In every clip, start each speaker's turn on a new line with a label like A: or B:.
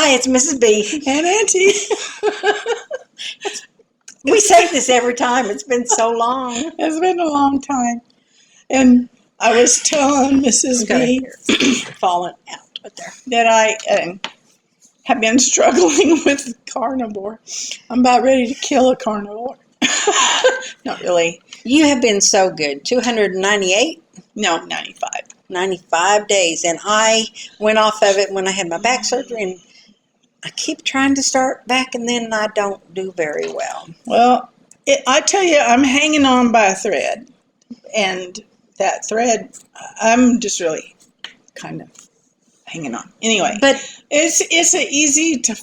A: Hi, it's Mrs B
B: and Auntie.
A: We say this every time. It's been so long.
B: It's been a long time. And I was telling Mrs. B
A: Falling out right there.
B: that I have been struggling with carnivore. I'm about ready to kill a carnivore. Not really.
A: You have been so good. 298?
B: No, 95.
A: 95 days. And I went off of it when I had my back surgery, and I keep trying to start back, and then I don't do very well.
B: Well, I tell you, I'm hanging on by a thread. And that thread, I'm just really kind of hanging on. Anyway,
A: But
B: it's easy to,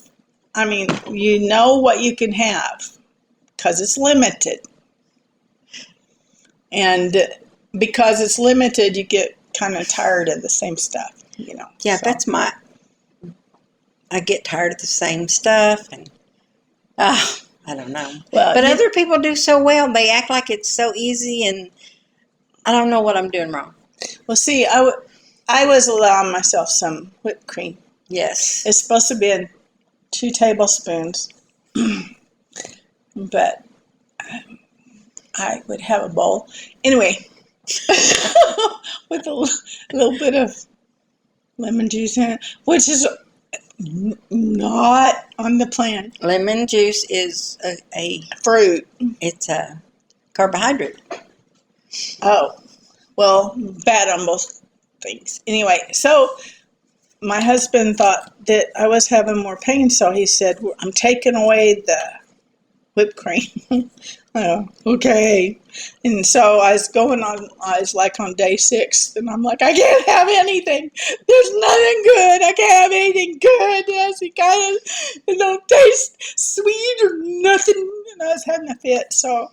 B: I mean, you know what you can have because it's limited. And because it's limited, you get kind of tired of the same stuff, you know.
A: yeah,
B: so.
A: I get tired of the same stuff, and I don't know.
B: Well,
A: but other people do so well. They act like it's so easy, and I don't know what I'm doing wrong.
B: Well, see, I was allowing myself some whipped cream.
A: Yes.
B: It's supposed to be 2 tablespoons, but I would have a bowl. Anyway, with a little bit of lemon juice in it, which is not on the plan.
A: Lemon juice is a
B: Fruit.
A: It's a carbohydrate.
B: Oh, well, bad on both things. Anyway, so my husband thought that I was having more pain, so he said, I'm taking away the whipped cream. Oh, okay. And so I was like on day 6, and I'm like, I can't have anything. There's nothing good. I can't have anything good. It don't taste sweet or nothing. And I was having a fit. So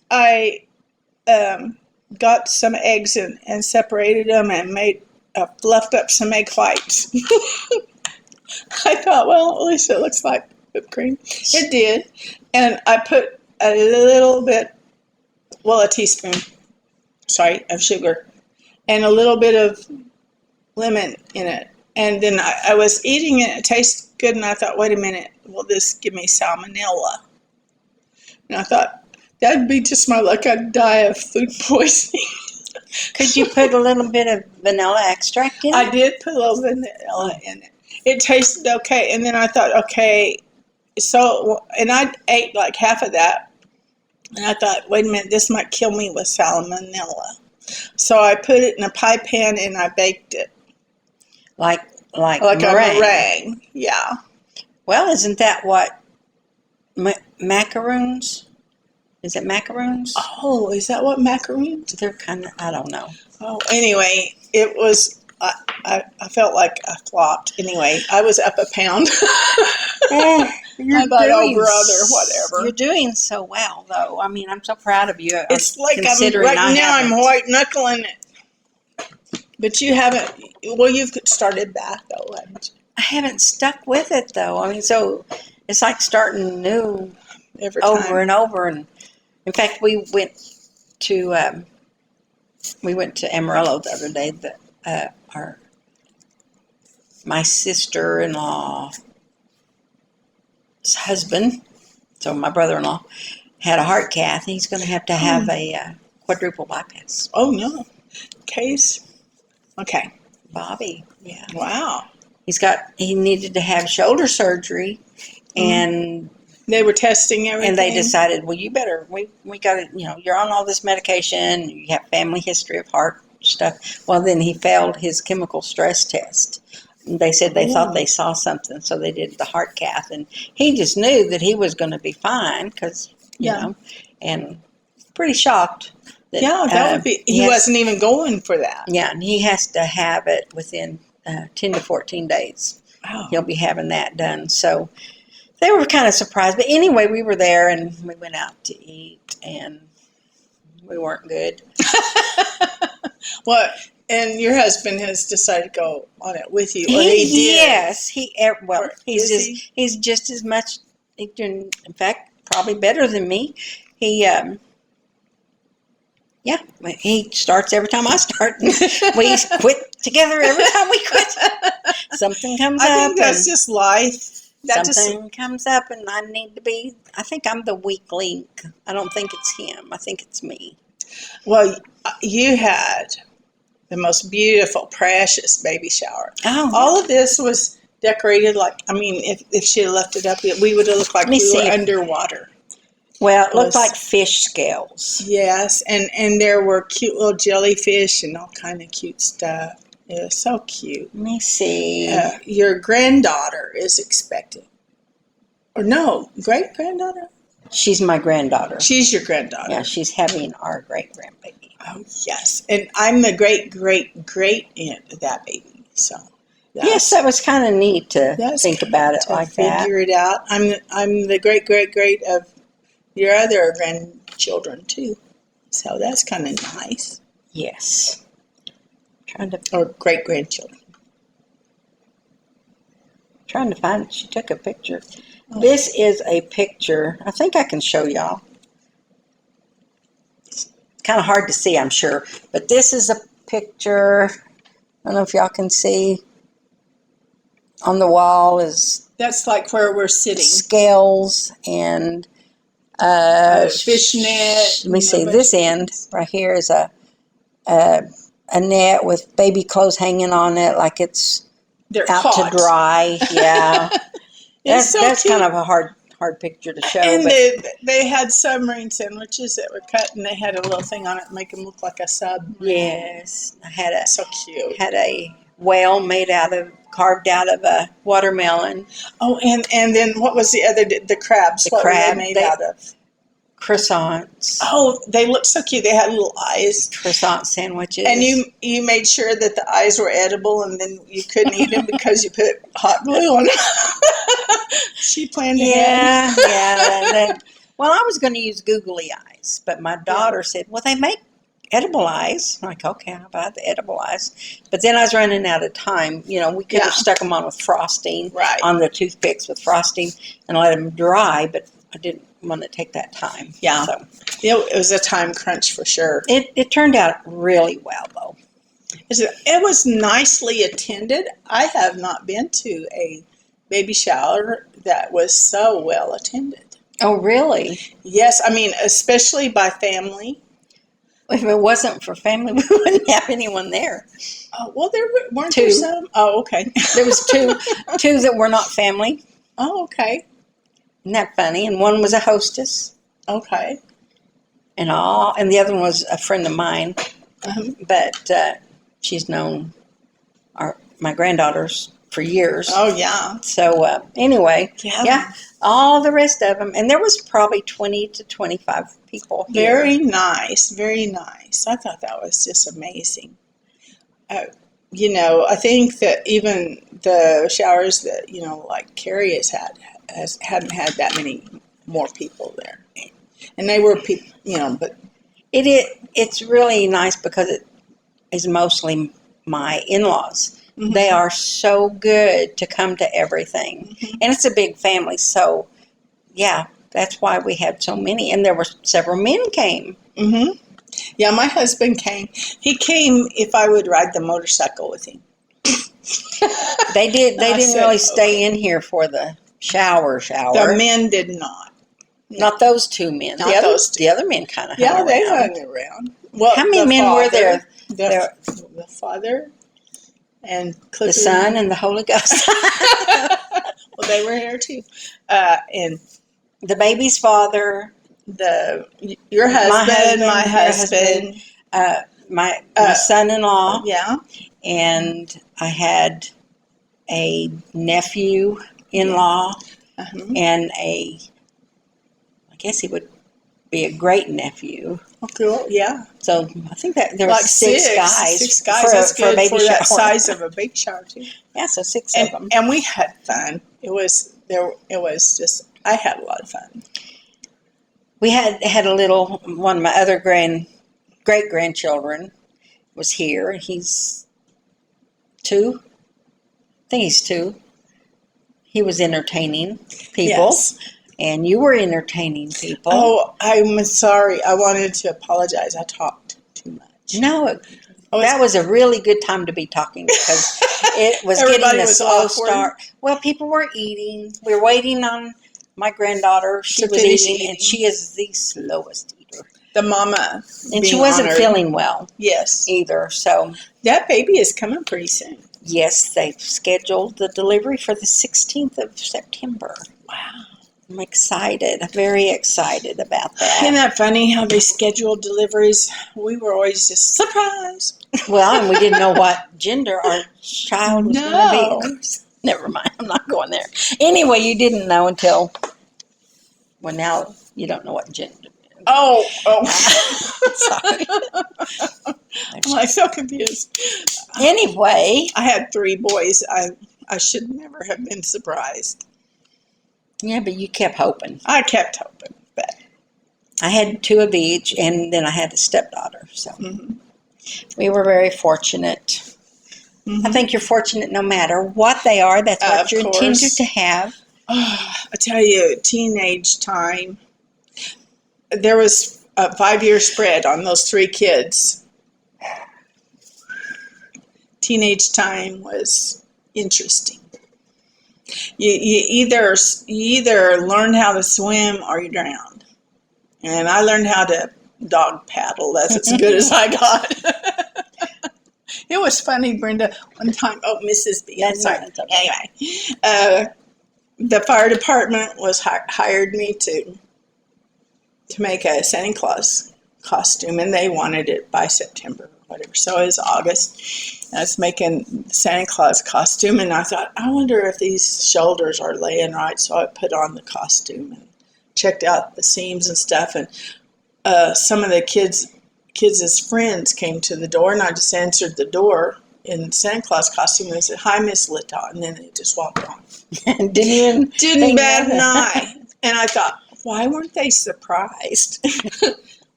B: I got some eggs and separated them and fluffed up some egg whites. I thought, well, at least it looks like whipped cream. It did. And I put a little bit, a teaspoon, of sugar, and a little bit of lemon in it. And then I was eating it. It tasted good, and I thought, wait a minute, will this give me salmonella? And I thought, that'd be just my luck. I'd die of food poisoning.
A: Could you put a little bit of vanilla extract in it?
B: I did put a little vanilla in it. It tasted okay. And then I thought, okay, and I ate like half of that. And I thought, wait a minute, this might kill me with salmonella. So I put it in a pie pan and I baked it.
A: Like
B: a meringue. Yeah.
A: Well, isn't that what macaroons? Is it macaroons?
B: Oh, is that what macaroons?
A: They're kind of, I don't know.
B: Oh, anyway, it was, I felt like I flopped. Anyway, I was up a pound. I thought, oh, brother, whatever.
A: You're doing so well, though. I mean, I'm so proud of you.
B: It's like I'm white knuckling it. But you haven't, you've started back, though, haven't you?
A: I haven't stuck with it, though. I mean, so it's like starting new
B: every time.
A: Over and over. And in fact, we went to Amarillo the other day. My sister-in-law's husband, so my brother-in-law, had a heart cath. He's going to have a quadruple bypass.
B: Oh, no. Case? Okay.
A: Bobby, yeah.
B: Wow.
A: He needed to have shoulder surgery, and
B: they were testing everything.
A: And they decided, well, you better, we got to, you're on all this medication, you have family history of heart stuff. Well, then he failed his chemical stress test. They said they thought they saw something, so they did the heart cath, and he just knew that he was going to be fine because, you know, and pretty shocked. That,
B: that would be, he wasn't even going for that.
A: Yeah, and he has to have it within 10 to 14 days.
B: Oh.
A: He'll be having that done. So they were kind of surprised. But anyway, we were there, and we went out to eat, and we weren't good.
B: What? And your husband has decided to go on it with you. Or he did.
A: Yes, he's just as much. In fact, probably better than me. He Yeah, he starts every time I start. We quit together every time we quit. Something comes
B: I
A: up,
B: think that's
A: and
B: just life.
A: something comes up, and I need to be. I think I'm the weak link. I don't think it's him. I think it's me.
B: Well, you had the most beautiful, precious baby shower.
A: Oh,
B: All of this was decorated like, I mean, if she had left it up, we would have looked like
A: Let me
B: we were
A: see.
B: Underwater.
A: Well, it looked
B: was-
A: like fish scales.
B: Yes, and there were cute little jellyfish and all kind of cute stuff. It was so cute.
A: Let me see.
B: Your granddaughter is expected. Or no, great-granddaughter?
A: She's my granddaughter.
B: She's your granddaughter.
A: Yeah, she's having our great grandbaby.
B: Oh, yes. And I'm the great aunt of that baby. So,
A: Yes, that was kind of neat to
B: that's
A: think about it
B: to
A: like that.
B: figure it out. I'm the great of your other grandchildren, too. So that's kind of nice.
A: Yes.
B: Or great-grandchildren.
A: Trying to find it. She took a picture. Oh. This is a picture. I think I can show y'all. It's kind of hard to see, I'm sure. But this is a picture. I don't know if y'all can see. On the wall is...
B: That's like where we're sitting.
A: Scales and...
B: fishnet.
A: Let me see. This end right here is a net with baby clothes hanging on it like it's
B: They're
A: out
B: caught.
A: to dry. Yeah. that's
B: so
A: that's
B: cute.
A: kind of a hard picture to show.
B: And
A: but
B: they had submarine sandwiches that were cut, and they had a little thing on it to make them look like a sub.
A: yes, I had
B: So cute.
A: a whale carved out of a watermelon.
B: Oh, and then what was the other? The crabs.
A: The
B: what
A: crab,
B: were they made out of?
A: Croissants.
B: Oh, they looked so cute. They had little eyes.
A: Croissant sandwiches.
B: And you made sure that the eyes were edible, and then you couldn't eat them because you put hot glue on them. She planned ahead.
A: Yeah. Well, I was going to use googly eyes, but my daughter said, well, they make edible eyes. I'm like, okay, I'll buy the edible eyes. But then I was running out of time. You know, we could have stuck them on with frosting, on the toothpicks with frosting, and let them dry, but I didn't want to take that time.
B: Yeah.
A: So
B: it was a time crunch for sure.
A: It turned out really well, though.
B: It was nicely attended. I have not been to a baby shower that was so well attended.
A: Oh, really?
B: Yes, I mean, especially by family.
A: If it wasn't for family, we wouldn't have anyone there.
B: Oh, well, there weren't
A: two.
B: There some? Oh, okay.
A: There was two that were not family.
B: Oh, okay.
A: Isn't that funny? And one was a hostess.
B: Okay.
A: And the other one was a friend of mine. But she's known my granddaughters for years.
B: Oh, yeah.
A: So anyway, yeah, all the rest of them. And there was probably 20 to 25 people here.
B: Very nice. Very nice. I thought that was just amazing. You know, I think that even the showers that, you know, like Carrie hadn't had that many more people there. And they were people, you know, but...
A: It's really nice because it is mostly my in-laws. Mm-hmm. They are so good to come to everything. Mm-hmm. And it's a big family, so, yeah, that's why we had so many. And there were several men came.
B: Mm-hmm. Yeah, my husband came. He came if I would ride the motorcycle with him.
A: They didn't really stay in here for the shower.
B: The men did not.
A: Not those two men.
B: Not those two.
A: The other men kind of
B: hung around. They hung around.
A: Well, how many men were there?
B: The Father and Clifford.
A: The Son and the Holy Ghost.
B: Well, they were here too. And
A: the baby's father.
B: Your husband, my husband,
A: my son-in-law.
B: Yeah.
A: And I had a nephew-in-law and I guess he would be a great nephew.
B: Oh, cool. Yeah.
A: So I think that there were like six guys.
B: 6 guys. That's good
A: for a baby
B: for
A: shower.
B: That size of a baby shower too.
A: Yeah, so six of them.
B: And we had fun. It was just. I had a lot of fun.
A: We had a little one of my other great grandchildren was here. He's 2. I think he's 2. He was entertaining people.
B: Yes.
A: And you were entertaining people.
B: Oh, I'm sorry. I wanted to apologize. I talked
A: No,
B: Oh,
A: that was a really good time to be talking because it was
B: Everybody
A: getting a
B: was
A: slow
B: awkward.
A: start. Well, people were eating. We were waiting on my granddaughter. She
B: To
A: was
B: finish
A: eating, and
B: eating.
A: she is the slowest eater.
B: The mama
A: And she
B: being
A: wasn't
B: honored.
A: feeling well
B: Yes.
A: either. So,
B: That baby is coming pretty soon.
A: yes, they've scheduled the delivery for the 16th of September.
B: Wow.
A: I'm excited, very excited about
B: Isn't
A: that.
B: that funny how they schedule deliveries? We were always just surprised.
A: Well, and we didn't know what gender our child was
B: No.
A: going to be. Never mind, I'm not going there. Anyway, you didn't know until, well, now you don't know what gender.
B: Oh.
A: Sorry.
B: I'm like so confused.
A: Anyway,
B: I had 3 boys. I should never have been surprised.
A: yeah, but you kept hoping.
B: I kept hoping, but
A: I had 2 of each, and then I had a stepdaughter. So
B: mhm.
A: we were very fortunate. I think you're fortunate no matter what they are. That's what
B: Of
A: you're intended
B: course.
A: to have.
B: I tell you, teenage time. There was a 5-year spread on those 3 kids. Teenage time was interesting. You either learn how to swim or you drowned. And I learned how to dog paddle. That's as good as I got. It was funny, Brenda. One time, Mrs B. I'm
A: That's
B: sorry.
A: not- that's okay.
B: Anyway, the fire department was hired me to make a Santa Claus costume, and they wanted it by September or whatever. So it was August. I was making the Santa Claus costume, and I thought, I wonder if these shoulders are laying right. So I put on the costume and checked out the seams and stuff. And some of the kids' friends came to the door, and I just answered the door in Santa Claus costume. And they said, "Hi, Miss Lita," and then they just walked on.
A: Didn't
B: Didn't bat an eye. And I thought, why weren't they surprised?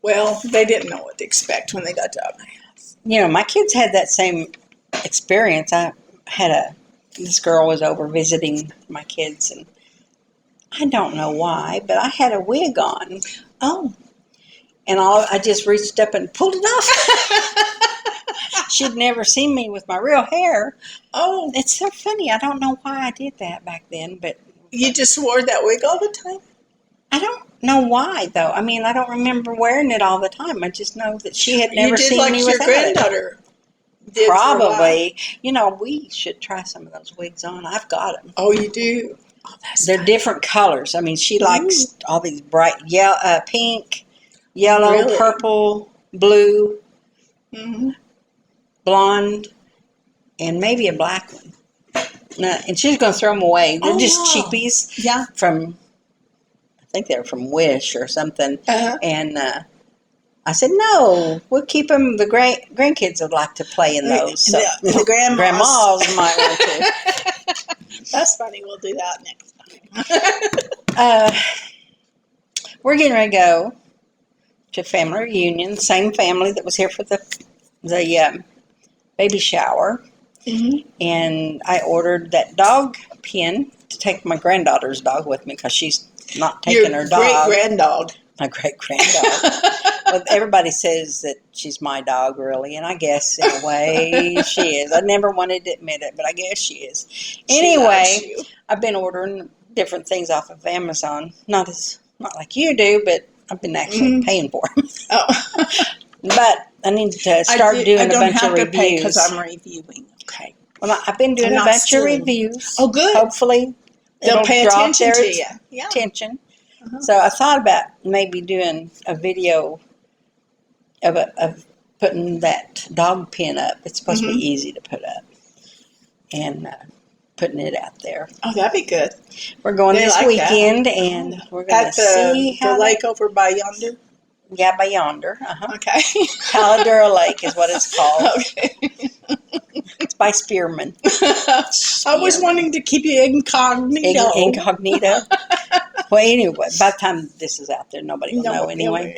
B: Well, they didn't know what to expect when they got to my house.
A: You know, my kids had that same experience. This girl was over visiting my kids, and I don't know why, but I had a wig on.
B: Oh.
A: And I just reached up and pulled it off. She'd never seen me with my real hair.
B: Oh.
A: It's so funny. I don't know why I did that back then, but
B: You just wore that wig all the time?
A: I don't know why, though. I mean, I don't remember wearing it all the time. I just know that she had never seen me
B: your
A: without
B: granddaughter
A: it.
B: did for a while.
A: Probably. You know, we should try some of those wigs on. I've got them.
B: Oh, you do? Oh, that's
A: They're
B: nice.
A: different colors. I mean, she likes all these bright pink, yellow,
B: Really?
A: purple, blue,
B: Mm-hmm.
A: blonde, and maybe a black one. No, and she's going to throw them away. They're just
B: wow.
A: cheapies
B: Yeah.
A: from, I think they're from Wish or something.
B: Uh-huh.
A: And I said, no, we'll keep them. The grandkids would like to play in those. So
B: The grandmas.
A: grandmas might want to.
B: That's funny. We'll do that next time.
A: We're getting ready to go to family reunion. Same family that was here for the baby shower.
B: Mm-hmm.
A: And I ordered that dog pin to take my granddaughter's dog with me because she's not taking her dog.
B: Great-granddog.
A: My great-granddog. Well, everybody says that she's my dog, really, and I guess in a way she is. I never wanted to admit it, but I guess she is. Anyway, I've been ordering different things off of Amazon. Not like you do, but I've been actually paying for them.
B: Oh.
A: But I need to start doing a bunch of reviews.
B: Because I'm reviewing. Okay.
A: Well, I've been doing a bunch of reviews.
B: Oh, good.
A: Hopefully,
B: They'll pay
A: draw
B: attention
A: their
B: to you. Yeah.
A: attention.
B: Uh-huh.
A: So I thought about maybe doing a video of putting that dog pin up. It's supposed to be easy to put up, and putting it out there.
B: Oh, that'd be good.
A: We're going this
B: like
A: weekend,
B: that.
A: and we're going to
B: At
A: see how
B: the lake over by yonder.
A: Yeah, by yonder. Uh-huh.
B: Okay.
A: Paladura Lake is what it's called.
B: Okay.
A: It's by Spearman.
B: I was wanting to keep you incognito.
A: Incognito. Well, anyway, by the time this is out there, nobody will know anyway.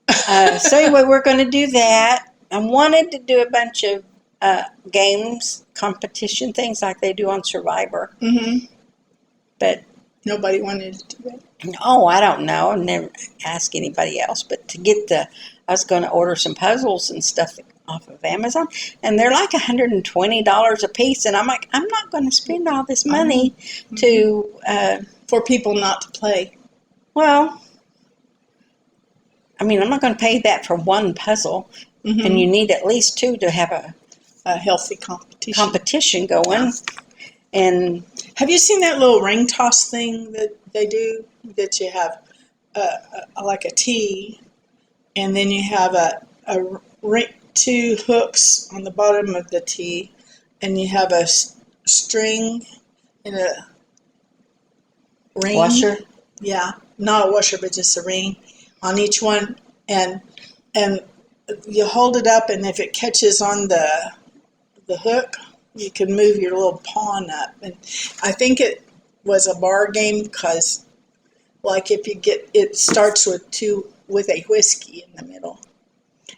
A: So anyway, we're going to do that. I wanted to do a bunch of games, competition things like they do on Survivor.
B: Mm-hmm.
A: But
B: nobody wanted to do that.
A: oh, I don't know. I never ask anybody else. But to get a I was going to order some puzzles and stuff off of Amazon, and they're like $120 a piece. And I'm like, I'm not going to spend all this money to
B: for people not to play.
A: Well, I mean, I'm not going to pay that for one puzzle, and you need at least two to have
B: A healthy competition.
A: going.
B: Yeah.
A: And
B: Have you seen that little ring toss thing that they do? That you have like a tee, and then you have a ring, two hooks on the bottom of the tee, and you have a string and a ring.
A: washer.
B: Yeah, not a washer, but just a ring on each one, and you hold it up, and if it catches on the hook, you can move your little pawn up. And I think it was a bar game because, like, if you get, it starts with a whiskey in the middle,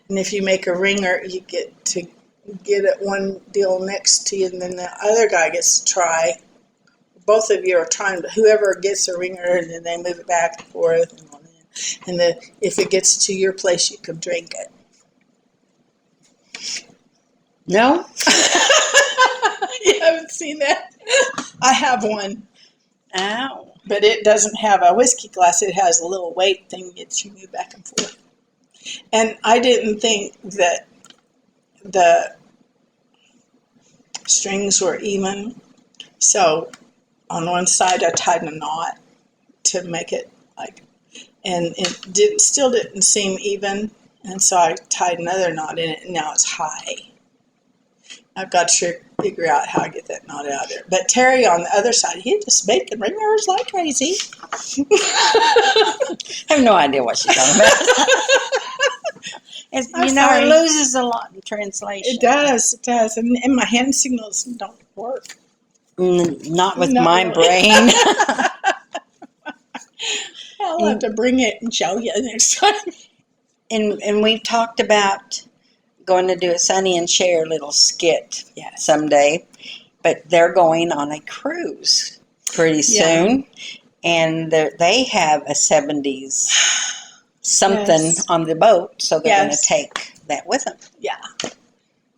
B: and if you make a ringer, you get to get it one deal next to you, and then the other guy gets to try. Both of you are trying, but whoever gets a ringer, and then they move it back and forth, and if it gets to your place, you can drink it.
A: No?
B: You haven't seen that? I have one,
A: Ow.
B: but it doesn't have a whiskey glass. It has a little weight thing that you move back and forth. And I didn't think that the strings were even. So on one side I tied a knot to make it like, and it still didn't seem even. And so I tied another knot in it, and now it's high. I've got to figure out how to get that knot out of there. But Terry on the other side, he just making ringers like crazy.
A: I have no idea what she's talking about. It loses a lot in translation.
B: It does. And my hand signals don't work.
A: Not with my brain.
B: I'll have to bring it and show you next time.
A: And we've talked about going to do a Sonny and Cher little skit someday, but they're going on a cruise pretty soon, and they have a 70s something on the boat, so they're going to take that with them.
B: Yeah.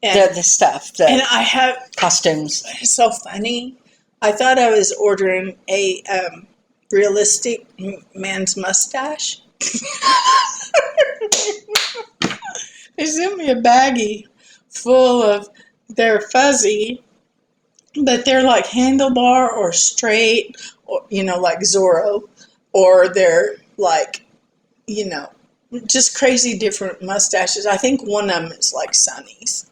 A: The stuff,
B: and I have
A: costumes.
B: It's so funny. I thought I was ordering a realistic man's mustache. They sent me a baggie full of, they're fuzzy, but they're like handlebar or straight, or, like Zorro, or they're like, just crazy different mustaches. I think one of them is like Sonny's.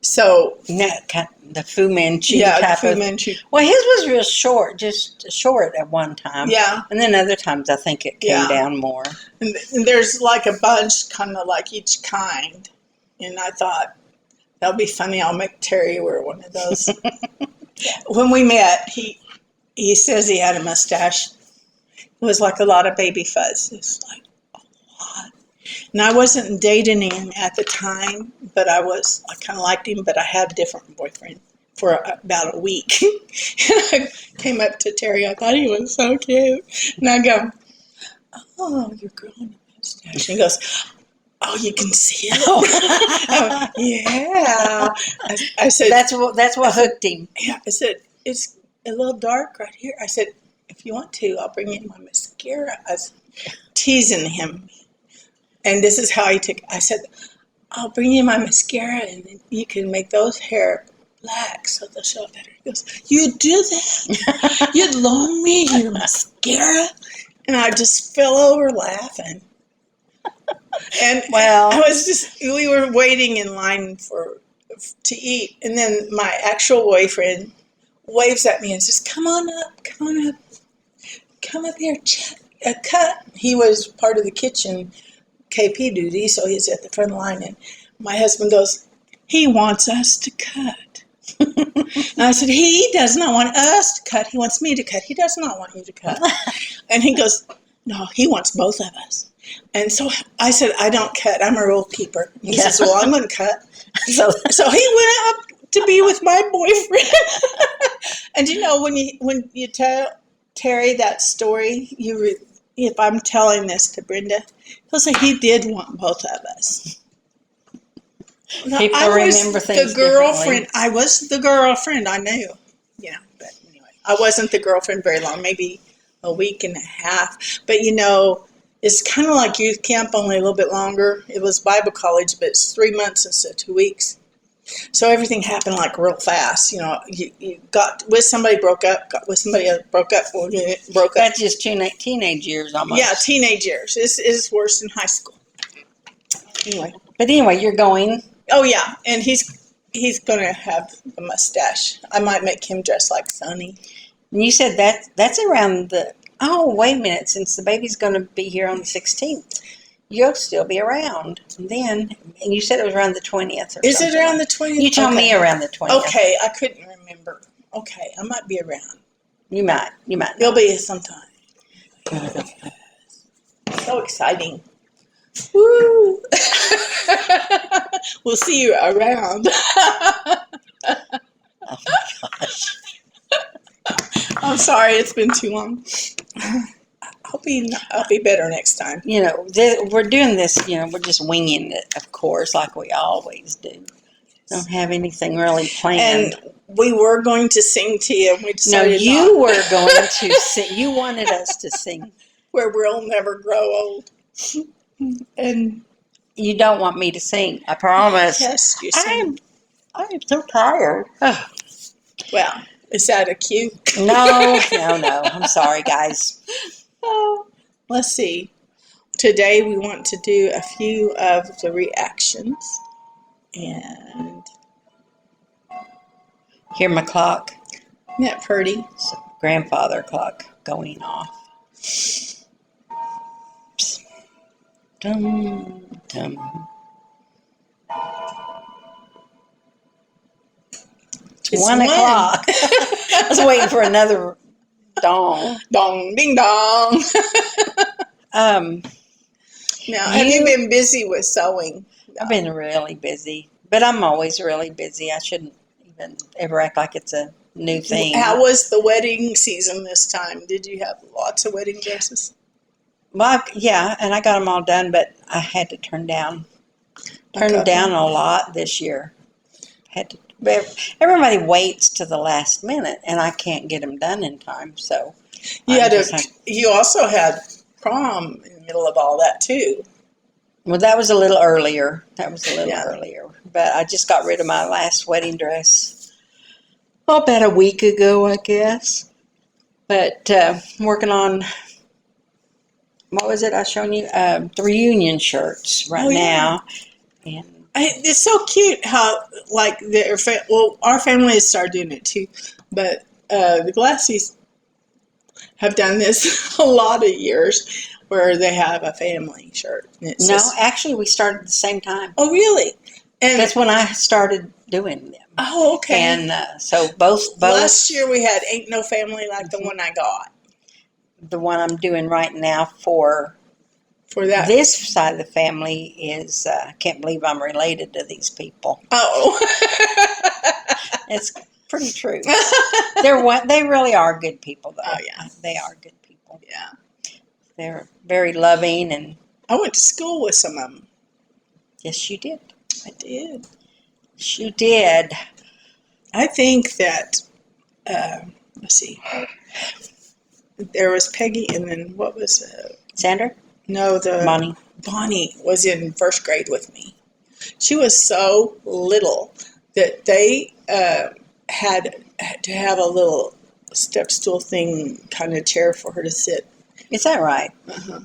B: So
A: The Fu Manchu
B: type Fu Manchu.
A: Well, his was real short, just short at one time.
B: Yeah.
A: And then other times I think it came down more.
B: And there's like a bunch, kind of like each kind. And I thought, that'll be funny. I'll make Terry wear one of those. When we met, he says he had a mustache. It was like a lot of baby fuzz. It's like a lot. And I wasn't dating him at the time, but I kind of liked him, but I had a different boyfriend for about a week. And I came up to Terry. I thought he was so cute. And I go, "Oh, you're growing a mustache." And he goes, "Oh, you can see it." I went, "Yeah." I said,
A: "That's what hooked him."
B: Yeah, I said, "It's a little dark right here." I said, "If you want to, I'll bring you my mascara." I was teasing him. And this is how he took it. I said, "I'll bring you my mascara, and then you can make those hair black so they'll show up better." He goes, "You do that? You'd loan me your mascara?" And I just fell over laughing. And we were waiting in line to eat. And then my actual boyfriend waves at me and says, come on up here, cut." He was part of the kitchen KP duty, so he's at the front line, and my husband goes, "He wants us to cut." And I said, "He does not want us to cut. He wants me to cut. He does not want you to cut." And he goes, "No, he wants both of us." And so I said, "I don't cut. I'm a rule keeper." He says, "Well, I'm going to cut." So he went up to be with my boyfriend. And when you tell Terry that story, if I'm telling this to Brenda, he'll say he did want both of us. No,
A: People
B: I was
A: remember
B: the
A: things
B: girlfriend.
A: differently.
B: I was the girlfriend. I knew, But anyway, I wasn't the girlfriend very long. Maybe a week and a half. But it's kind of like youth camp, only a little bit longer. It was Bible college, but it's 3 months instead of 2 weeks. So everything happened like real fast. You got with somebody, broke up, got with somebody else, broke up, broke up.
A: That's just teenage years almost.
B: Yeah, teenage years. This is worse than high school. Anyway.
A: But anyway, you're going.
B: Oh yeah, and he's gonna have a mustache. I might make him dress like Sonny.
A: And you said that's around the. Oh, wait a minute. Since the baby's going to be here on the 16th, you'll still be around. And you said it was around the 20th.
B: Is it around the 20th?
A: You told me around the 20th.
B: Okay, I couldn't remember. Okay, I might be around.
A: You might.
B: You'll be sometime. So exciting. Woo! We'll see you around.
A: Oh my gosh.
B: I'm sorry, it's been too long. I'll be better next time.
A: We're doing this, we're just winging it, of course, like we always do. Don't have anything really planned.
B: And we were going to sing to you, and we decided
A: you were going to sing. You wanted us to sing.
B: Where we'll never grow old. And
A: you don't want me to sing, I promise.
B: Yes, you sing.
A: I am so tired. Oh.
B: Well, is that a cue?
A: No. I'm sorry, guys.
B: Let's see. Today we want to do a few of the reactions. And
A: hear my clock.
B: Isn't that pretty?
A: It's a grandfather clock going off. Dum, dum. It's 1 o'clock. I was waiting for another dong.
B: Dong, ding dong. Now, have you been busy with sewing?
A: I've been really busy, but I'm always really busy. I shouldn't even ever act like it's a new thing.
B: How was the wedding season this time? Did you have lots of wedding dresses?
A: Well, yeah, and I got them all done, but I had to turn them down a lot this year. Everybody waits to the last minute, and I can't get them done in time. So
B: you also had prom in the middle of all that too.
A: Well, that was a little earlier. Earlier, but I just got rid of my last wedding dress about a week ago, I guess. But working on. What was it I was showing you? The reunion shirts now. And
B: it's so cute how, like, our family has started doing it too, but the Glassies have done this a lot of years where they have a family shirt.
A: Actually, we started at the same time.
B: Oh, really? And
A: that's when I started doing them.
B: Oh, okay.
A: And so both.
B: Last year we had Ain't No Family Like the One I Got.
A: The one I'm doing right now for
B: that. This
A: side of the family is, I can't believe I'm related to these people.
B: Oh.
A: It's pretty true. They really are good people, though.
B: Oh, yeah.
A: They are good people.
B: Yeah.
A: They're very loving. And
B: I went to school with some of them.
A: Yes, you did.
B: I did.
A: Yes, you did.
B: I think that, let's see. There was Peggy, and then what was
A: Sandra?
B: No,
A: Bonnie.
B: Bonnie was in first grade with me. She was so little that they had to have a little step stool thing, kind of chair for her to sit.
A: Is that right?
B: Uh-huh.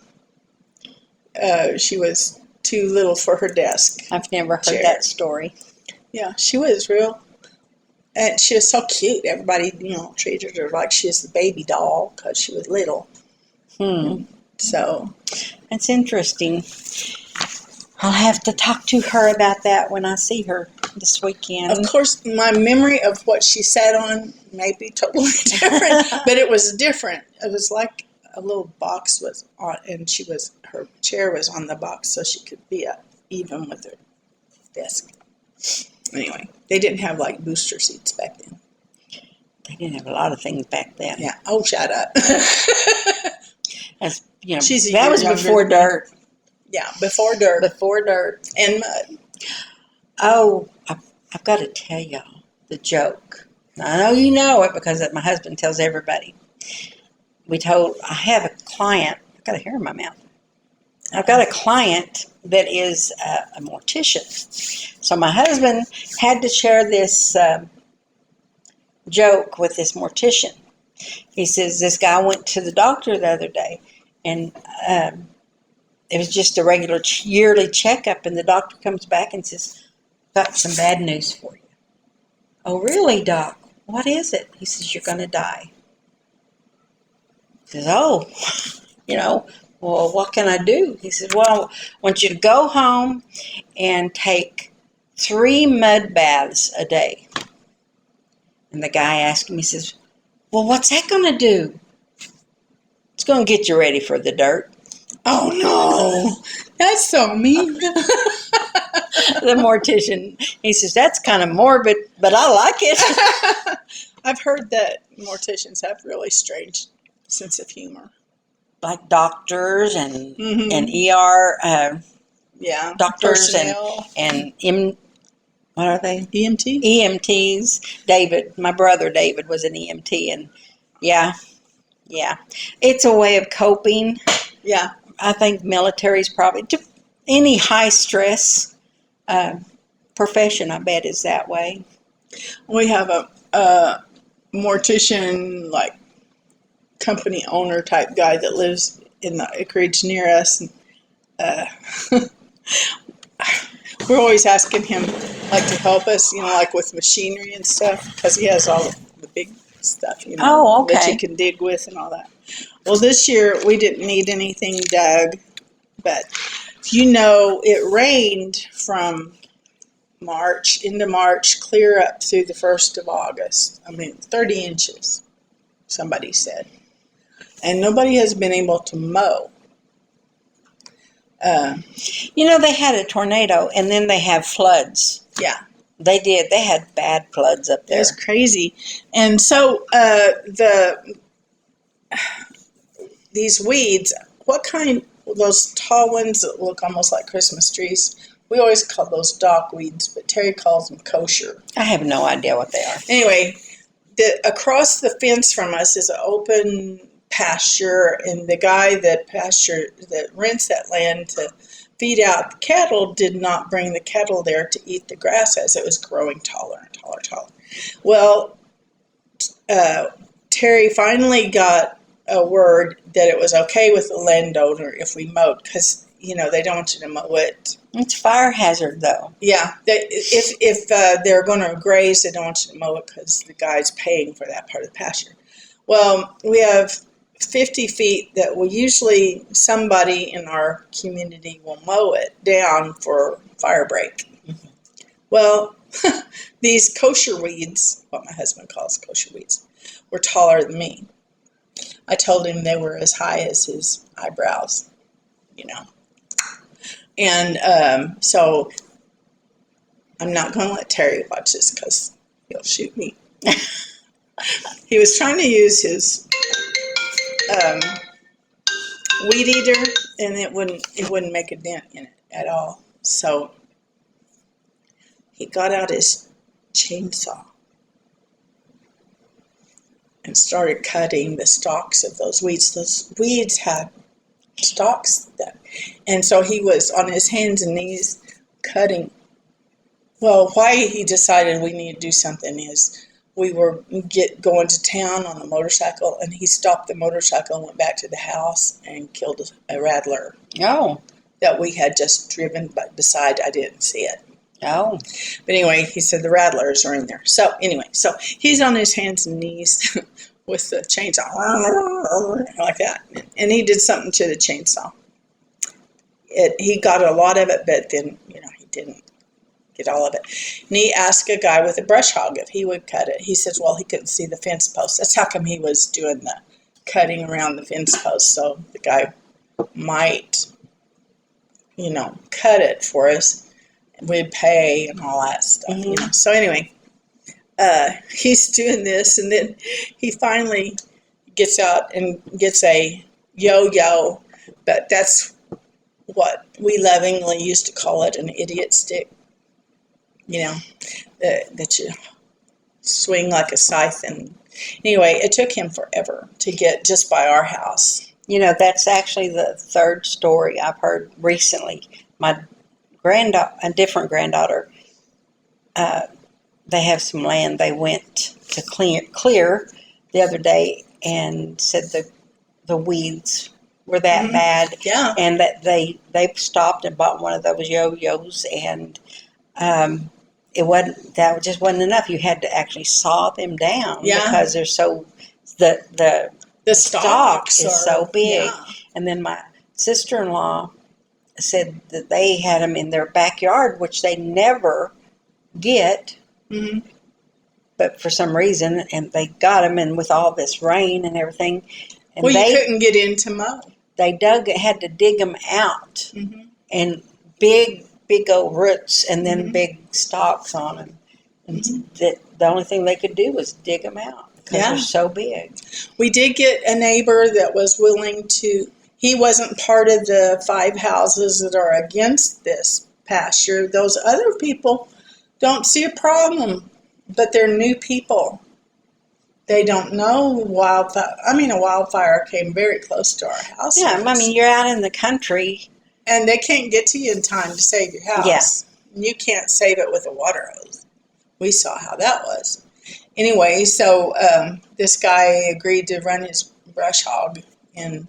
B: She was too little for her desk.
A: I've never heard that story.
B: Yeah, she was real. And she was so cute. Everybody, treated her like she was the baby doll because she was little. So.
A: That's interesting. I'll have to talk to her about that when I see her this weekend.
B: Of course, my memory of what she sat on may be totally different, but it was different. It was like a little box was on, and her chair was on the box so she could be up even with her desk. Anyway, they didn't have like booster seats back then.
A: They didn't have a lot of things back then.
B: Yeah. Oh, shut up.
A: you know,
B: She's a
A: that
B: year
A: was
B: younger
A: before
B: than me.
A: dirt.
B: Yeah, before dirt
A: Before dirt.
B: and mud.
A: Oh, I've got to tell y'all the joke. I know you know it because my husband tells everybody. I have a client. I've got a hair in my mouth. I've got a client that is a mortician. So my husband had to share this joke with this mortician. He says, this guy went to the doctor the other day, and it was just a regular yearly checkup, and the doctor comes back and says, got some bad news for you. Oh, really, Doc? What is it? He says, you're going to die. He says, oh, well, what can I do? He says, well, I want you to go home and take 3 mud baths a day. And the guy asked him, he says, well, what's that going to do? It's going to get you ready for the dirt.
B: Oh no, that's so mean.
A: The mortician, he says, that's kind of morbid, but I like it.
B: I've heard that morticians have really strange sense of humor.
A: Like doctors and
B: Mm-hmm.
A: and ER
B: Yeah,
A: doctors
B: personnel.
A: and what are they?
B: EMT.
A: EMTs. David, my brother David was an EMT, and yeah, it's a way of coping.
B: Yeah,
A: I think military's probably any high stress profession. I bet is that way.
B: we have a mortician, like company owner type guy that lives in the acreage near us. And, we're always asking him, like, to help us, like with machinery and stuff, because he has all the big stuff,
A: Oh,
B: that
A: okay.
B: you can dig with and all that. Well, this year we didn't need anything dug, but it rained from March into March, clear up through the 1st of August. 30 inches, somebody said. And nobody has been able to mow.
A: They had a tornado, and then they have floods.
B: Yeah.
A: They did. They had bad floods up there.
B: It was crazy. And so these weeds, what kind, those tall ones that look almost like Christmas trees, we always call those dock weeds, but Terry calls them kosher.
A: I have no idea what they are.
B: Anyway, across the fence from us is an open pasture, and the guy that rents that land to feed out the cattle did not bring the cattle there to eat the grass as it was growing taller and taller and taller. Well, Terry finally got a word that it was okay with the landowner if we mowed, because they don't want you to mow it.
A: It's fire hazard, though.
B: Yeah, if they're going to graze, they don't want you to mow it because the guy's paying for that part of the pasture. Well, we have 50 feet that somebody in our community will mow it down for fire break.
A: Mm-hmm.
B: Well, these kosher weeds, what my husband calls kosher weeds, were taller than me. I told him they were as high as his eyebrows, And so I'm not going to let Terry watch this because he'll shoot me. He was trying to use his weed eater, and it wouldn't make a dent in it at all. So he got out his chainsaw and started cutting the stalks of those weeds. Those weeds had stalks, and so he was on his hands and knees cutting. Well, why he decided we need to do something is we were going to town on a motorcycle, and he stopped the motorcycle and went back to the house and killed a rattler.
A: Oh.
B: That we had just driven beside. I didn't see it.
A: Oh.
B: But anyway, he said the rattlers are in there. So anyway, he's on his hands and knees with the chainsaw like that. And he did something to the chainsaw. He got a lot of it, but then, he didn't get all of it. And he asked a guy with a brush hog if he would cut it. He says, well, he couldn't see the fence post. That's how come he was doing the cutting around the fence post. So the guy might, cut it for us. We'd pay and all that stuff,
A: Mm-hmm.
B: So anyway, he's doing this, and then he finally gets out and gets a yo-yo But that's what we lovingly used to call it, an idiot stick. You know, that you swing like a scythe. And anyway, it took him forever to get just by our house.
A: You know, that's actually the third story I've heard recently. My a different granddaughter, they have some land they went to clear the other day, and said the weeds were that bad.
B: Yeah.
A: And that they stopped and bought one of those yo-yos, and that just wasn't enough. You had to actually saw them down, because they're so the stalk is so big.
B: Yeah.
A: And then my sister-in-law said that they had them in their backyard, which they never get.
B: Mm-hmm.
A: But for some reason, and they got them, and with all this rain and everything, and
B: Well, you couldn't get in to mow.
A: They had to dig them out,
B: Mm-hmm.
A: and big old roots, and then big stalks on them. And that the only thing they could do was dig them out because they're so big.
B: We did get a neighbor that was willing to. He wasn't part of the 5 houses that are against this pasture. Those other people don't see a problem, but they're new people. They don't know wildfire. I mean, a wildfire came very close to our house.
A: Yeah, I mean, you're out in the country.
B: And they can't get to you in time to save your house.
A: Yeah.
B: You can't save it with a water hose. We saw how that was. Anyway, so this guy agreed to run his brush hog, and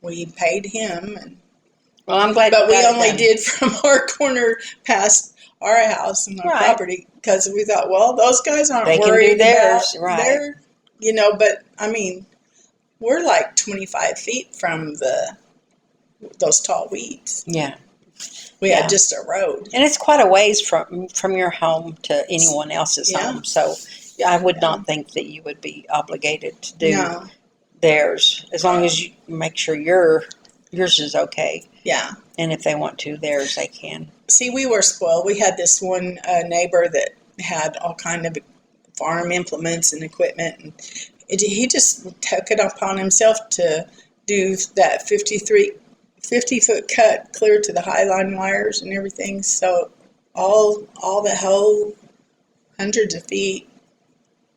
B: we paid him. And
A: Well, I'm glad.
B: but we only did from our corner past our house and our property, because we thought, well, those guys aren't worried about their, but I mean, we're like 25 feet from those tall weeds.
A: Yeah.
B: We had just a road.
A: And it's quite a ways from your home to anyone else's home. So I would not think that you would be obligated to do theirs, as long as you make sure yours is okay.
B: Yeah.
A: And if they want to, theirs they can.
B: See, we were spoiled. We had this one neighbor that had all kind of farm implements and equipment, and he just took it upon himself to do that 50-foot cut clear to the highline wires and everything. So all the whole hundreds of feet.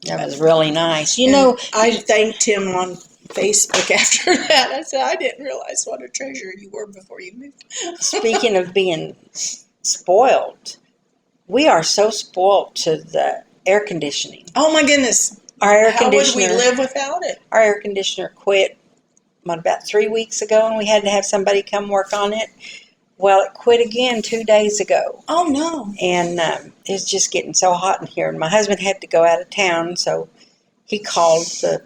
A: That was really nice.
B: I thanked him on Facebook after that. I said, I didn't realize what a treasure you were before you moved.
A: Speaking of being spoiled, we are so spoiled to the air conditioning.
B: Oh my goodness.
A: Our air
B: How
A: conditioner,
B: would we live without it?
A: Our air conditioner quit about 3 weeks ago, and we had to have somebody come work on it. Well, it quit again 2 days ago.
B: Oh, no.
A: And it's just getting so hot in here. And my husband had to go out of town, so he called the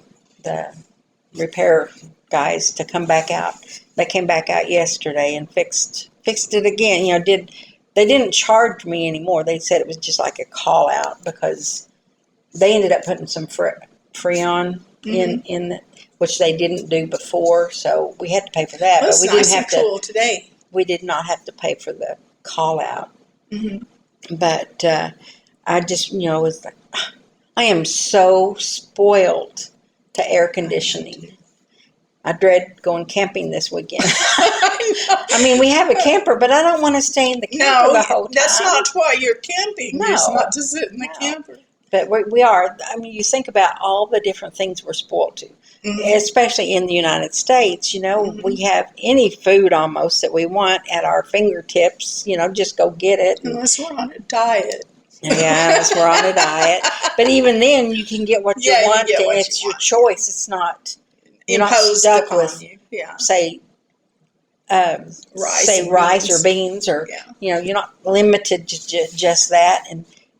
A: repair guys to come back out. They came back out yesterday and fixed it again. They didn't charge me anymore. They said it was just like a call out, because they ended up putting some Freon in it, which they didn't do before. So we had to pay for that.
B: Well,
A: but we
B: nice
A: didn't have
B: and cool today.
A: We did not have to pay for the call out.
B: Mm-hmm.
A: But I just, was like, I am so spoiled to air conditioning. I dread going camping this weekend. I mean, we have a camper, but I don't want to stay in the camper the whole time.
B: That's not why you're camping.
A: No.
B: It's not to sit in the camper.
A: But we are. I mean, you think about all the different things we're spoiled to, especially in the United States. We have any food almost that we want at our fingertips. Just go get it.
B: Unless we're on a diet.
A: Yeah, unless we're on a diet. But even then, you can get what you want. It's your choice. It's not. You're not stuck with, say, rice or beans, or you're not limited to just that,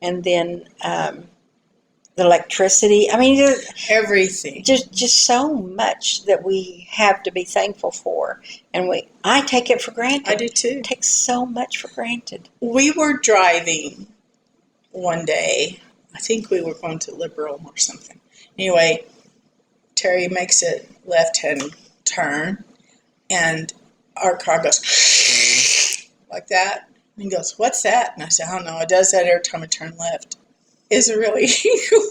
A: and then the electricity. I mean,
B: everything.
A: Just so much that we have to be thankful for, and I take it for granted.
B: I do too.
A: I take so much for granted.
B: We were driving one day. I think we were going to Liberal or something. Anyway, Terry makes a left-hand turn, and our car goes like that. And he goes, "What's that?" And I said, "I don't know. It does that every time I turn left." It's a really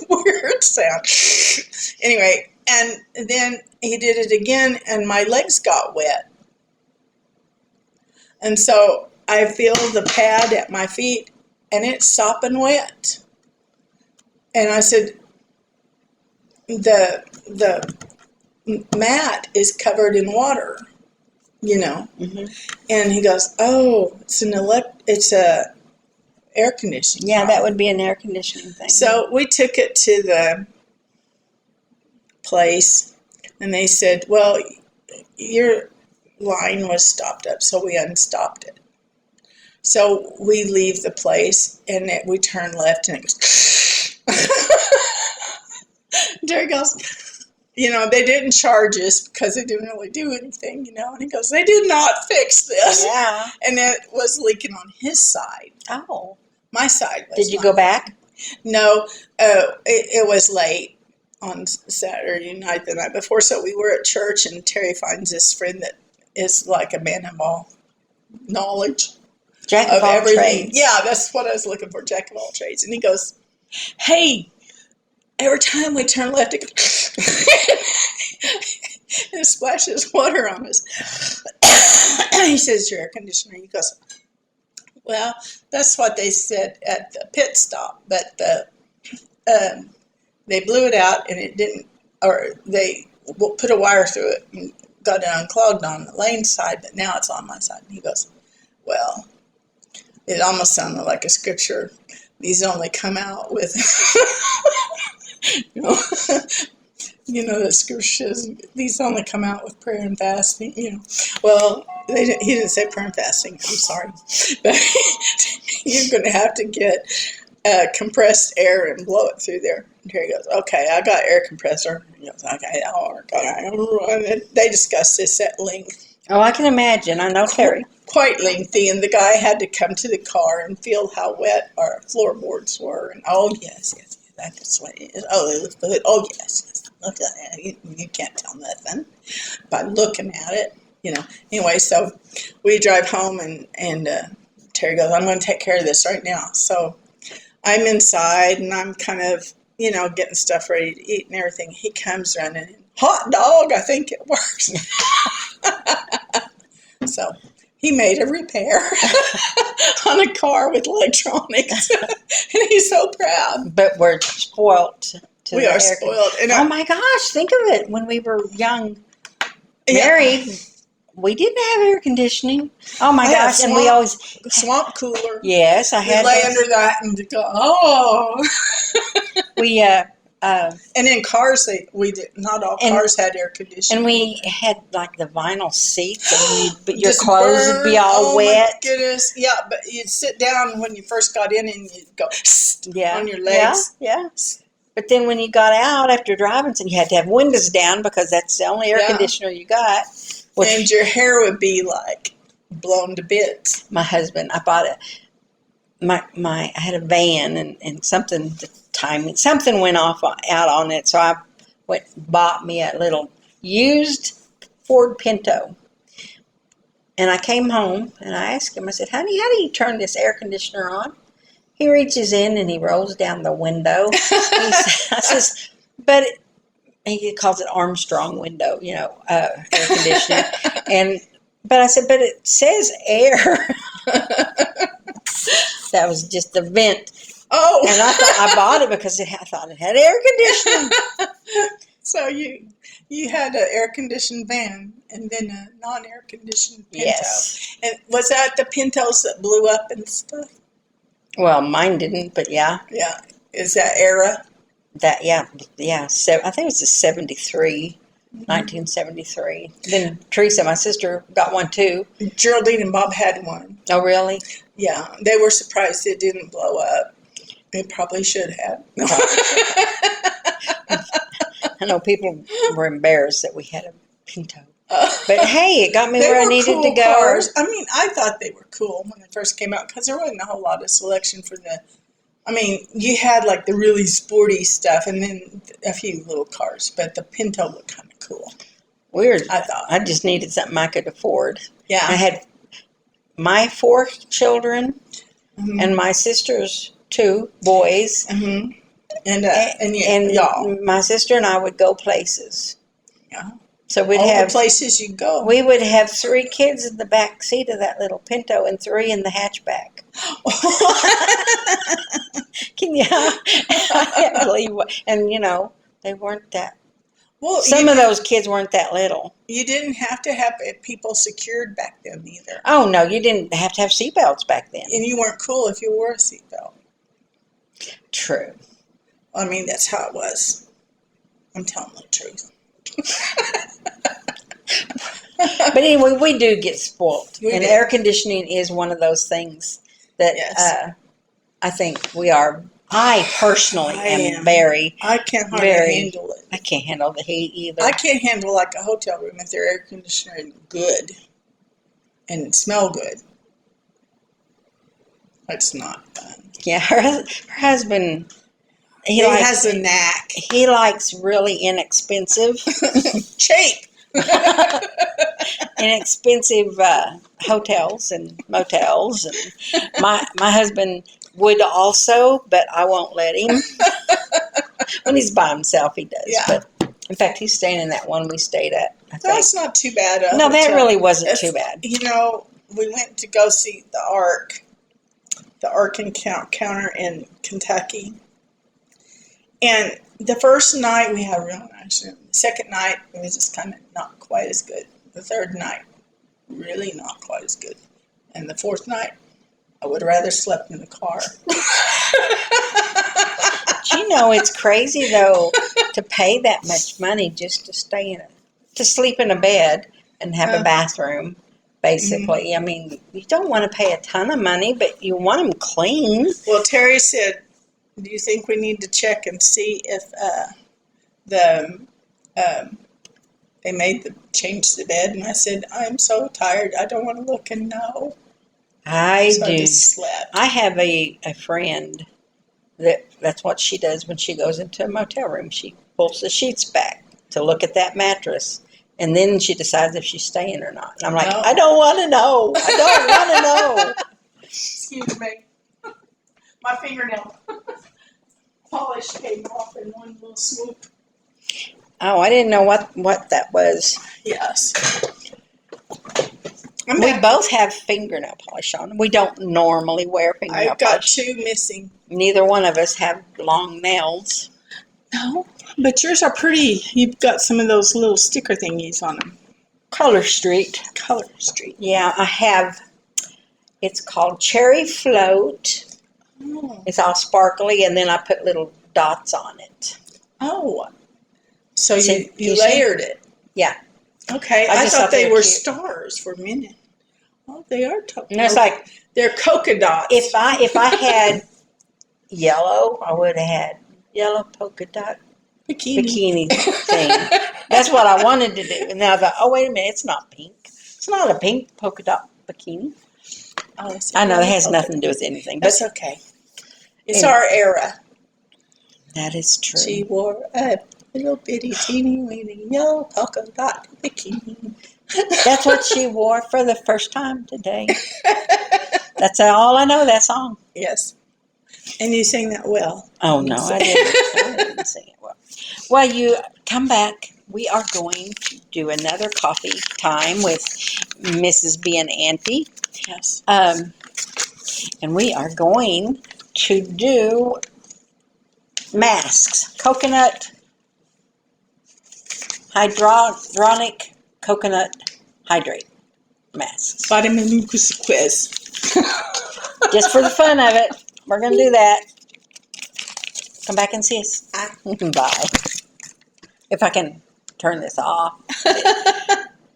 B: weird sound. Anyway, and then he did it again, and my legs got wet. And so I feel the pad at my feet, and it's sopping wet. And I said, the mat is covered in water, you know.
A: Mm-hmm.
B: And he goes, "Oh, it's a air conditioning."
A: Yeah, that
B: problem."
A: would be an air conditioning thing.
B: So we took it to the place, and they said, "Well, your line was stopped up, so we unstopped it." So we leave the place, and we turn left, and it goes. Jerry goes, they didn't charge us because they didn't really do anything, And he goes, "They did not fix this."
A: Yeah.
B: And it was leaking on his side.
A: Oh.
B: My side was.
A: Did you go back?
B: No, it was late on Saturday night, the night before. So we were at church, and Terry finds this friend that is like a man of all knowledge.
A: Jack of all
B: everything.
A: trades.
B: Yeah, that's what I was looking for, jack of all trades. And he goes, "Hey, every time we turn left, it goes and it splashes water on us." He says, "Your air conditioner." He goes, "Well, that's what they said at the pit stop, but they blew it out and it didn't, or they put a wire through it and got it unclogged on the lane side, but now it's on my side." And he goes, "Well, it almost sounded like a scripture. These only come out with," the scripture says, "These only come out with prayer and fasting." Well, he didn't say prayer and fasting. I'm sorry, but you're going to have to get compressed air and blow it through there. And here he goes, "Okay, I got air compressor." He goes, "Okay, that'll work." And they discussed this at length.
A: Oh, I can imagine. I know Terry.
B: Quite lengthy, and the guy had to come to the car and feel how wet our floorboards were. And yes, that's what it is. Oh, it looks good. Oh, yes. Look at that. You can't tell nothing by looking at it. Anyway, so we drive home, and Terry goes, "I'm going to take care of this right now." So I'm inside, and I'm kind of, getting stuff ready to eat and everything. He comes running in. "Hot dog, I think it works." So he made a repair on a car with electronics, and he's so proud.
A: But we're spoilt.
B: We are spoiled. And
A: oh my gosh, think of it. When we were young, married, we didn't have air conditioning. Oh my gosh, and we always
B: swamp cooler.
A: Yes, I had.
B: We lay under that and go, oh.
A: We
B: and in cars, we did not all cars had air conditioning.
A: And we had like the vinyl seats, but your clothes would be all wet.
B: Oh my goodness, yeah. But you'd sit down when you first got in, and you'd go on your legs.
A: Yeah. But then when you got out after driving, so you had to have windows down because that's the only air conditioner you got.
B: And your hair would be like blown to bits.
A: My husband, I bought I had a van, and something went off out on it, so I bought me a little used Ford Pinto. And I came home and I asked him, I said, "Honey, how do you turn this air conditioner on?" He reaches in and he rolls down the window. I says, but he calls it Armstrong window, air conditioner. But I said, "But it says air." That was just the vent.
B: Oh.
A: And I bought it because I thought it had air conditioning.
B: So you had an air-conditioned van and then a non-air-conditioned Pinto.
A: Yes.
B: And was that the Pintos that blew up and stuff?
A: Well, mine didn't, but yeah.
B: Yeah. Is that era?
A: Yeah. So I think it was a 73, 1973. Then Teresa, my sister, got one too.
B: Geraldine and Bob had one.
A: Oh, really?
B: Yeah. They were surprised it didn't blow up. It probably should have.
A: I know people were embarrassed that we had a Pinto. But hey, it got me where I needed to go.
B: Cars. I mean, I thought they were cool when they first came out because there wasn't a whole lot of selection for you had like the really sporty stuff and then a few little cars, but the Pinto looked kind of cool.
A: Weird.
B: I thought.
A: I just needed something I could afford.
B: Yeah.
A: I had my 4 children and my sister's 2 boys.
B: Mm-hmm. And y'all.
A: My sister and I would go places.
B: Yeah.
A: So we'd
B: all
A: have
B: the places you go.
A: we would have 3 kids in the back seat of that little Pinto and 3 in the hatchback. Can you? I can't believe what. And they weren't that.
B: Well,
A: Some of those kids weren't that little.
B: You didn't have to have people secured back then either.
A: Oh no, you didn't have to have seatbelts back then.
B: And you weren't cool if you wore a seatbelt.
A: True.
B: I mean, that's how it was. I'm telling the truth.
A: But anyway, we do get spoiled.
B: We
A: And
B: do.
A: air conditioning is one of those things that
B: Yes.
A: I think we are. I personally am very.
B: I can't hardly handle it.
A: I can't handle the heat either.
B: I can't handle like a hotel room if their air conditioner is good and smell good. It's not fun.
A: Yeah, her husband.
B: He has a knack.
A: He likes really inexpensive,
B: Cheap.
A: inexpensive hotels and motels. And my husband would also, but I won't let him. When he's by himself, he does.
B: Yeah.
A: But in fact, he's staying in that one we stayed at. I think.
B: That's not too bad.
A: No, that really wasn't
B: It's-
A: too bad.
B: We went to go see the Ark and Counter in Kentucky. And the first night we had a real nice room. The second night it was just kind of not quite as good. The third night, really not quite as good. And the fourth night, I would rather slept in the car.
A: But it's crazy though to pay that much money just to to sleep in a bed and have a bathroom. Basically, I mean, you don't want to pay a ton of money, but you want them clean.
B: Well, Terry said, do you think we need to check and see if they change the bed? And I said, I'm so tired. I don't want to look and know.
A: I
B: So
A: do.
B: I just slept.
A: I have a friend that's what she does when she goes into a motel room. She pulls the sheets back to look at that mattress, and then she decides if she's staying or not. And I'm like,
B: No.
A: I don't want to know. I don't want to know.
B: Excuse me. My fingernail polish came off in one little swoop.
A: Oh, I didn't know what that was.
B: Yes.
A: We both have fingernail polish on. We don't normally wear fingernail
B: I've got
A: polish.
B: 2 missing.
A: Neither one of us have long nails.
B: No, but yours are pretty. You've got some of those little sticker thingies on them.
A: Color Street.
B: Color Street.
A: Yeah, I have. It's called Cherry Float.
B: Oh.
A: It's all sparkly, and then I put little dots on it.
B: Oh. So
A: See,
B: you
A: see?
B: layered it.
A: Yeah.
B: Okay.
A: I
B: I
A: just
B: thought
A: thought they
B: they
A: were
B: were
A: cute.
B: stars for a minute. Oh, they are.
A: And it's like,
B: they're polka dots.
A: if I had yellow, I would have had yellow polka dot bikini thing. That's what I wanted to do. And now I thought, oh, wait a minute, it's not pink. It's not a pink polka dot bikini.
B: Oh, it's
A: I know, it has
B: polka
A: nothing to do with anything. But
B: That's okay. It's
A: Anyway.
B: our era.
A: that is true.
B: She wore a little bitty teeny weeny yellow polka dot bikini.
A: That's what she wore for the first time today. That's all I know, that song.
B: Yes. And you sing that well.
A: Oh, no, I didn't sing it well. Well, you come back. We are going to do another coffee time with Mrs. B and Auntie.
B: Yes.
A: And we are going to do masks. Coconut, hydronic coconut hydrate masks.
B: Vitamin quiz.
A: Just for the fun of it. We're going to do that. Come back and see us. Bye. If I can turn this off. Do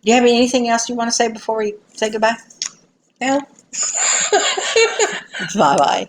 A: you have anything else you want to say before we say goodbye?
B: No.
A: Bye-bye.